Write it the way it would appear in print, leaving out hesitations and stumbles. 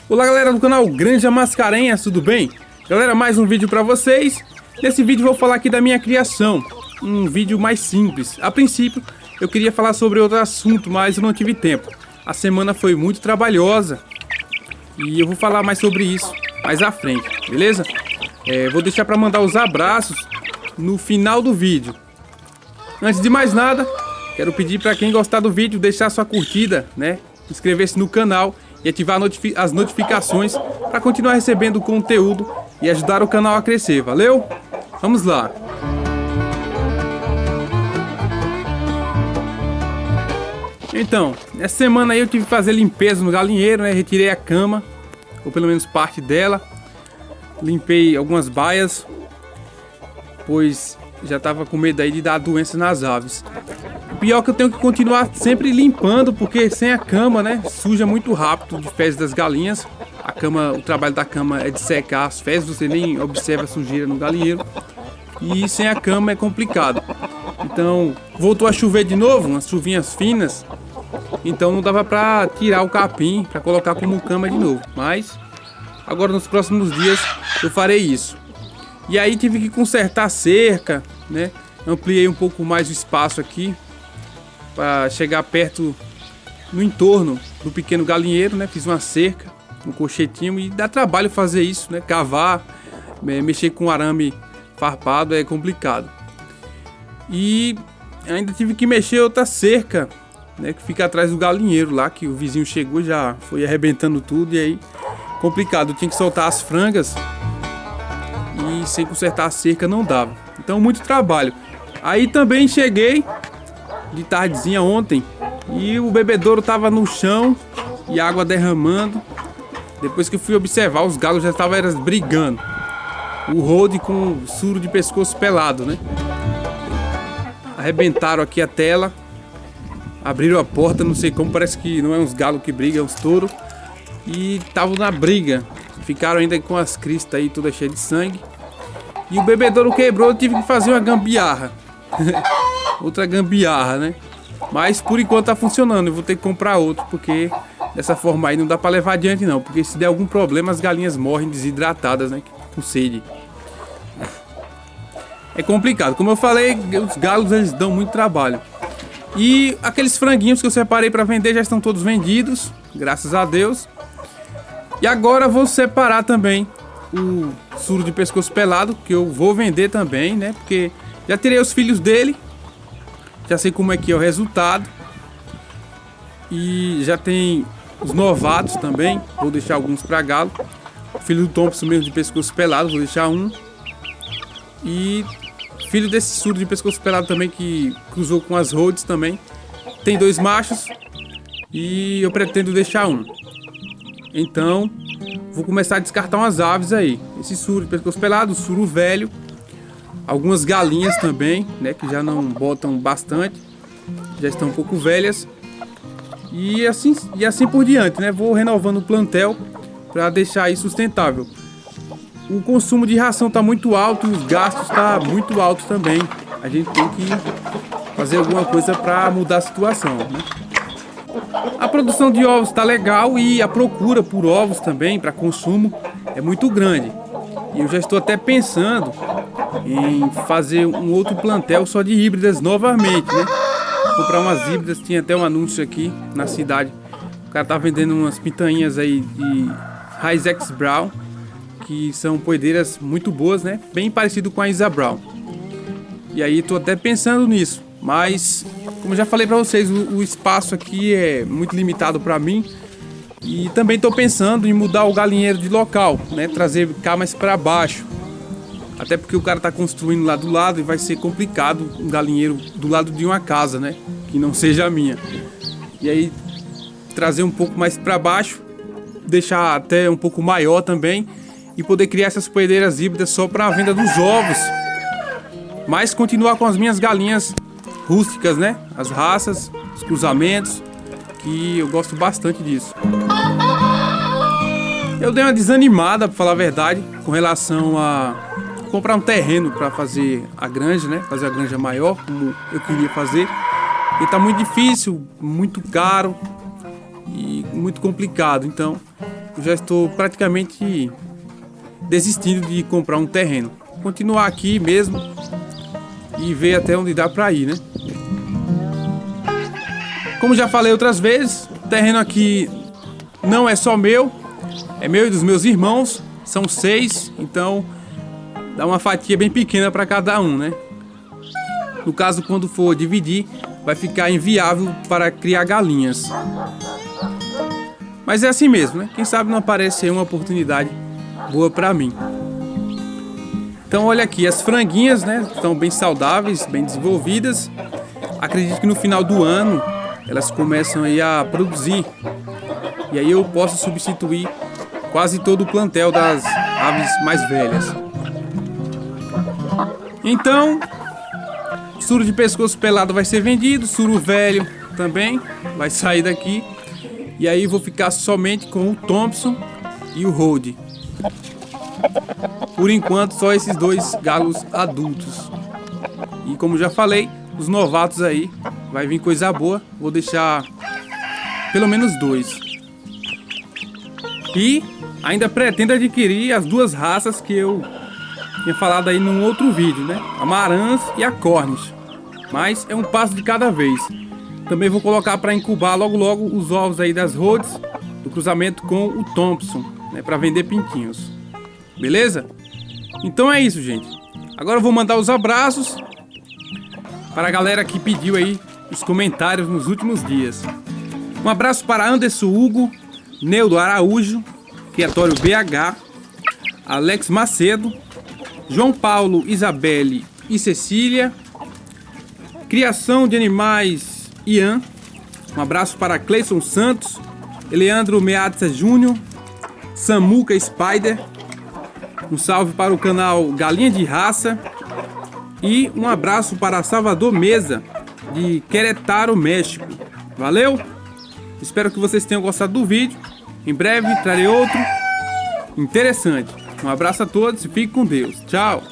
Olá galera do canal Granja Mascarenhas, tudo bem? Galera, mais um vídeo pra vocês. Nesse vídeo vou falar aqui da minha criação, um vídeo mais simples. A princípio eu queria falar sobre outro assunto, mas eu não tive tempo. A semana foi muito trabalhosa e eu vou falar mais sobre isso mais à frente, beleza? Vou deixar pra mandar os abraços no final do vídeo. Antes de mais nada, quero pedir pra quem gostar do vídeo deixar sua curtida, né? Inscrever-se no canal e ativar as notificações para continuar recebendo conteúdo e ajudar o canal a crescer, valeu? Vamos lá! Então, essa semana aí eu tive que fazer limpeza no galinheiro, né? Retirei a cama, ou pelo menos parte dela. Limpei algumas baias, pois já estava com medo aí de dar doença nas aves. Pior que eu tenho que continuar sempre limpando, porque sem a cama, né, suja muito rápido de fezes das galinhas. A cama, o trabalho da cama é de secar as fezes, você nem observa a sujeira no galinheiro. E sem a cama é complicado. Então, voltou a chover de novo, umas chuvinhas finas. Então não dava pra tirar o capim, pra colocar como cama de novo. Mas, agora nos próximos dias eu farei isso. E aí tive que consertar a cerca, né, ampliei um pouco mais o espaço aqui para chegar perto no entorno do pequeno galinheiro, né? Fiz uma cerca, um cochetinho e dá trabalho fazer isso, né? Cavar, mexer com arame farpado é complicado. E ainda tive que mexer outra cerca, né? Que fica atrás do galinheiro lá, que o vizinho chegou, já foi arrebentando tudo e aí complicado. Eu tinha que soltar as frangas e sem consertar a cerca não dava. Então muito trabalho. Aí também cheguei de tardezinha ontem e o bebedouro tava no chão e água derramando. Depois que eu fui observar, os galos já estavam brigando. O road com o suro de pescoço pelado, né? Arrebentaram aqui a tela, abriram a porta, não sei como, parece que não é uns galos que brigam, é uns touros. E estavam na briga, ficaram ainda com as cristas aí toda cheia de sangue. E o bebedouro quebrou, eu tive que fazer uma gambiarra. Outra gambiarra, né? Mas por enquanto tá funcionando. Eu vou ter que comprar outro, porque dessa forma aí não dá pra levar adiante não. Porque se der algum problema as galinhas morrem desidratadas, né? Com sede. É complicado. Como eu falei, os galos eles dão muito trabalho. E aqueles franguinhos que eu separei pra vender já estão todos vendidos, graças a Deus. E agora eu vou separar também o suro de pescoço pelado, que eu vou vender também, né? Porque já tirei os filhos dele, já sei como é que é o resultado. E já tem os novatos também, vou deixar alguns para galo. O filho do Thompson mesmo de pescoço pelado, vou deixar um. E filho desse suro de pescoço pelado também, que cruzou com as Rhodes também. Tem 2 machos e eu pretendo deixar um. Então, vou começar a descartar umas aves aí. Esse suro de pescoço pelado, o suro velho. Algumas galinhas também, né, que já não botam bastante, já estão um pouco velhas. E assim por diante, né? Vou renovando o plantel para deixar aí sustentável. O consumo de ração está muito alto e os gastos tá muito alto também. A gente tem que fazer alguma coisa para mudar a situação, né? A produção de ovos está legal e a procura por ovos também para consumo é muito grande. E eu já estou até pensando em fazer um outro plantel só de híbridas novamente, né? Comprar umas híbridas, tinha até um anúncio aqui na cidade. O cara tá vendendo umas pintainhas aí de Raiz X Brown, que são poedeiras muito boas, né? Bem parecido com a Isa Brown. E aí tô até pensando nisso, mas como já falei para vocês, o espaço aqui é muito limitado para mim. E também tô pensando em mudar o galinheiro de local, né? Trazer cá mais para baixo. Até porque o cara tá construindo lá do lado e vai ser complicado um galinheiro do lado de uma casa, né? Que não seja a minha. E aí trazer um pouco mais para baixo, deixar até um pouco maior também e poder criar essas poedeiras híbridas só para a venda dos ovos. Mas continuar com as minhas galinhas rústicas, né? As raças, os cruzamentos, que eu gosto bastante disso. Eu dei uma desanimada, pra falar a verdade, com relação a comprar um terreno para fazer a granja, né? Fazer a granja maior, como eu queria fazer. E tá muito difícil, muito caro e muito complicado. Então, eu já estou praticamente desistindo de comprar um terreno. Continuar aqui mesmo e ver até onde dá para ir, né? Como já falei outras vezes, o terreno aqui não é só meu, é meu e dos meus irmãos. São 6, então dá uma fatia bem pequena para cada um, né? No caso, quando for dividir, vai ficar inviável para criar galinhas. Mas é assim mesmo, né? Quem sabe não aparecer uma oportunidade boa para mim. Então olha aqui, as franguinhas, né? Estão bem saudáveis, bem desenvolvidas. Acredito que no final do ano elas começam aí a produzir. E aí eu posso substituir quase todo o plantel das aves mais velhas. Então, suro de pescoço pelado vai ser vendido, suro velho também vai sair daqui. E aí vou ficar somente com o Thompson e o Rhode. Por enquanto, só esses 2 galos adultos. E como já falei, os novatos aí vai vir coisa boa. Vou deixar pelo menos 2. E ainda pretendo adquirir as 2 raças que eu tinha falado aí num outro vídeo, né? A Marans e a Cornish. Mas é um passo de cada vez. Também vou colocar para incubar logo logo os ovos aí das Rhodes do cruzamento com o Thompson, né? Para vender pintinhos. Beleza? Então é isso, gente. Agora eu vou mandar os abraços para a galera que pediu aí os comentários nos últimos dias. Um abraço para Anderson Hugo, Neudo Araújo, Criatório BH, Alex Macedo, João Paulo, Isabelle e Cecília, Criação de Animais Ian. Um abraço para Cleison Santos, Eleandro Meazza Júnior, Samuca Spider. Um salve para o canal Galinha de Raça. E um abraço para Salvador Mesa, de Querétaro, México. Valeu! Espero que vocês tenham gostado do vídeo. Em breve trarei outro interessante. Um abraço a todos e fique com Deus. Tchau!